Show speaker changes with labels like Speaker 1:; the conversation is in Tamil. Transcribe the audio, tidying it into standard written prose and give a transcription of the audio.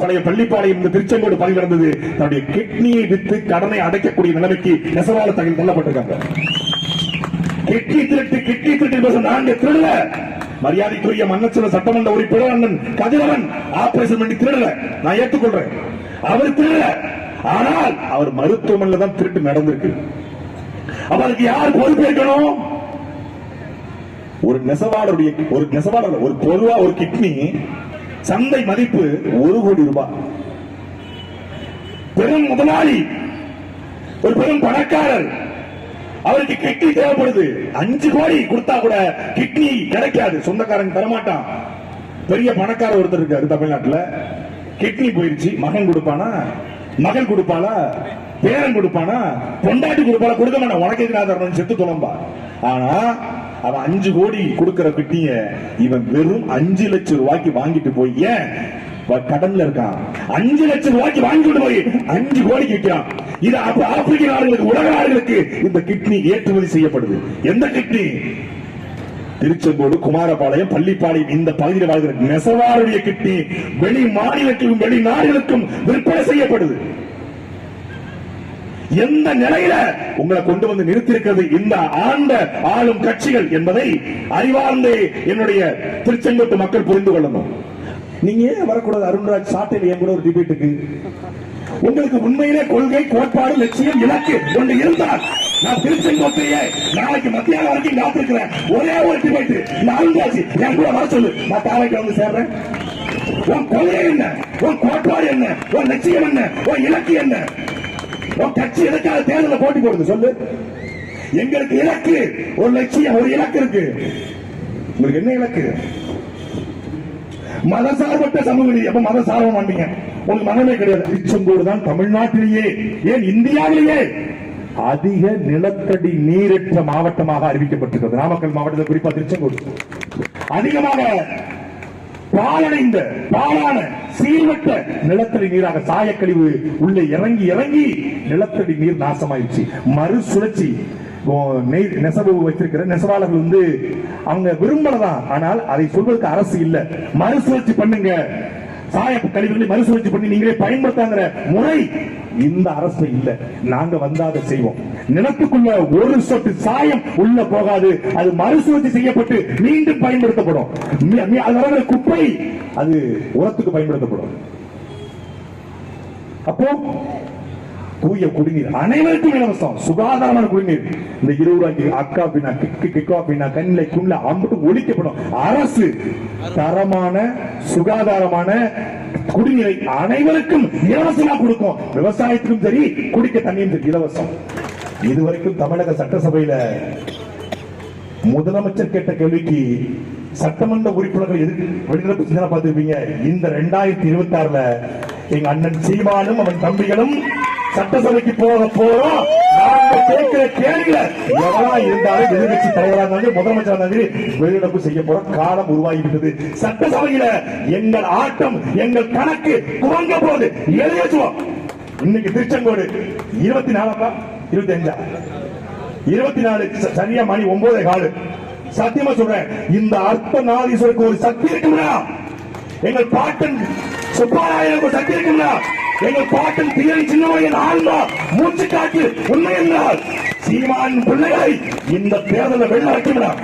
Speaker 1: பள்ளிப்பாளையம் இந்த திருச்செங்கோடு பகுதி நடந்தது. தன்னுடைய கிட்னியை வித்து கடனை அடைக்கக்கூடிய நிலைமைக்கு நெசவாள தகவல் தள்ளப்பட்டிருக்காங்க. கிட்னி திருட்டு நான்கு திருடல. மரியாதைக்குரிய மன்னச்சல சட்டமன்ற உறுப்பினர் அண்ணன் கதிரவன் ஆபரேஷன் பண்ணி திருடல, நான் ஏற்றுக்கொள்றேன். அவர் திருடல, ஆனால் அவர் மருத்துவமனையில் தான் திருட்டு நடந்திருக்கு. அவருக்கு யார் பொறுப்பேற்கணும்? ஒரு நெசவாளர் ஒரு பொதுவா ஒரு கிட்னி சந்தை மதிப்பு 1 கோடி ரூபாய். பெரும் முதலாளி, ஒரு பெரும் பணக்காரர், அவருக்கு கிட்னி தேவைப்படுது. 5 கோடி கொடுத்தா கூட கிட்னி கிடைக்காது, சொந்தக்காரன் தரமாட்டான். பெரிய பணக்காரர் ஒருத்தர் இருக்காரு தமிழ்நாட்டில், கிட்னி போயிருச்சு. மகன் கொடுப்பானா, மகள் கொடுப்பாளா, பேரன் கொடுப்பானா, பொண்டாட்டி கொடுப்பாளா? கொடுக்க மாட்டான். உனக்கு எதிராக செத்து தொலம்பா. ஆனா அவன் 5 கோடி கொடுக்கிற கிட்னிய இவன் வெறும் 5 லட்சம் ரூபாய்க்கு வாங்கிட்டு போய், ஏன் கடன்ல இருக்கான், 5 லட்சம் ரூபாய்க்கு வாங்கிட்டு போய் 5 கோடிக்கு விற்கிறான். இது ஆப்பிரிக்க நாடுகளுக்கு, உலக நாடுகளுக்கு இந்த கிட்னி ஏற்றுமதி செய்யப்படுது. எந்த கிட்னி? திருச்செங்கோடு, குமாரபாளையம், பள்ளிப்பாளையம் இந்த பகுதியில் வாழ்கிற நெசவாளுடைய கிட்னி வெளி மாநிலத்திலும் வெளிநாடுகளுக்கும் விற்பனை செய்யப்படுது. எந்த நிலையில உங்களை கொண்டு வந்து நிறுத்தியிருக்கிறது இந்த ஆண்ட ஆளும் கட்சிகள் என்பதை அறிவார்ந்து என்னுடைய திருச்செங்கோட்டு மக்கள் புரிந்து கொள்ளணும். நீங்க ஏன் வரக்கூடாது? அருண்ராஜ் சாட்டையில் என் கூட ஒரு டிபேட்டுக்கு. உங்களுக்கு உண்மையிலே கொள்கை, கோட்பாடு, லட்சியம், இலக்கு ஒன்று இருந்தால் நான் திருச்செங்கோட்டையே நாளைக்கு மத்தியானம் வரைக்கும் காத்திருக்கிறேன். ஒரே ஒரு டிபேட், அருண்ராஜ் என் கூட வர சொல்லு, நான் தாவைக்கு வந்து சேர்றேன். உன் கொள்கை என்ன, உன் கோட்பாடு என்ன, உன் லட்சியம் என்ன, உன் இலக்கு என்ன? கட்சி எதுக்காக தேர்தலில் போட்டி போடுது சொல்லு. எங்களுக்கு இலக்கு, ஒரு லட்சியம், ஒரு இலக்கு இருக்கு. உங்களுக்கு என்ன இலக்கு? மதசார்பற்ற சமூக நீதி. அப்ப மத சார்ப மாட்டீங்க, உங்களுக்கு மதமே கிடையாது. திருச்செங்கோடு தான் தமிழ்நாட்டிலேயே, ஏன் இந்தியாவிலேயே அதிக நிலத்தடி நீரற்ற மாவட்டமாக அறிவிக்கப்பட்டிருக்கிறது. நாமக்கல் மாவட்டத்தில் குறிப்பா திருச்செங்கோடு அதிகமாக பாலடைந்த, பாலான, சீர்வட்ட நிலத்தடி நீராக சாயக்கழிவு உள்ளே இறங்கி இறங்கி நிலத்தடி நீர் நாசமாயிடுச்சு. மறுசுழற்சி நெசவு வைத்திருக்கிற நெசவாளர்கள் அவங்க விரும்பலதான், ஆனால் அதை சொல்வதற்கு அரசு இல்ல. மறுசுழற்சி பண்ணுங்க, சாய கழிவுகளை மறுசுழற்சி பண்ணி நீங்களே பயன்படுத்தாங்கிற முறை இந்த அரசு இல்ல. நாங்க வந்தாத செய்வோம். நிலத்துக்குள்ள ஒரு சொட்டு சாயம் உள்ள போகாது, அது மறுசுழற்சி செய்யப்பட்டு மீண்டும் பயன்படுத்தப்படும். அதனால குப்பை அது உரத்துக்கு பயன்படுத்தப்படும். அப்போ தூய குடிநீர் அனைவருக்கும் இலவசம், சுகாதாரமான குடிநீர். இந்த 20 ரூபாய்க்கு அக்கா பின்னா, கிக்கா பின்னா, கண்ணிலை குள்ள அம்பட்டு ஒழிக்கப்படும். அரசு தரமான சுகாதாரமான குடிநீரை அனைவருக்கும் இலவசமா கொடுக்கும். விவசாயத்துக்கும் சரி, குடிக்க தண்ணியும் சரி இலவசம். இதுவரைக்கும் தமிழக சட்டசபையில முதலமைச்சர் கேட்ட கேள்விக்கு சட்டமன்ற உறுப்பினர்கள் எதுக்கு வெளிநடப்பு செஞ்சா பார்த்திருப்பீங்க. இந்த 2026 எங்க அண்ணன் சீமானும் அவன் தம்பிகளும் சட்டசபைக்கு போக போறோம். கேட்கிற கேள்வியில எவரா இருந்தாலும் எதிர்கட்சி தலைவராக இருந்தாலும் முதலமைச்சர் வெளிநடப்பு செய்ய போற காலம் உருவாகிவிட்டது. சட்டசபையில எங்கள் ஆட்டம், எங்கள் கணக்கு துவங்க போது எழுதிச்சுவோம். இன்னைக்கு திருச்செங்கோடு 24 25 24 சரியா மணி 9:15. சத்தியமா சொல்றேன், இந்த அர்த்த நாதீஸ்வருக்கு ஒரு சக்தி இருக்குங்களா? எங்கள் பாட்டன் சுப்பாராயனுக்கு ஒரு சக்தி இருக்குங்களா? எங்கள் பாட்டன் தீரை சின்னவன் ஆழ்ந்தா மூச்சு காட்டு உண்மை என்றால் சீமான் பிள்ளைகளை இந்த தேர்தலில் வெள்ள வைக்கலாம்.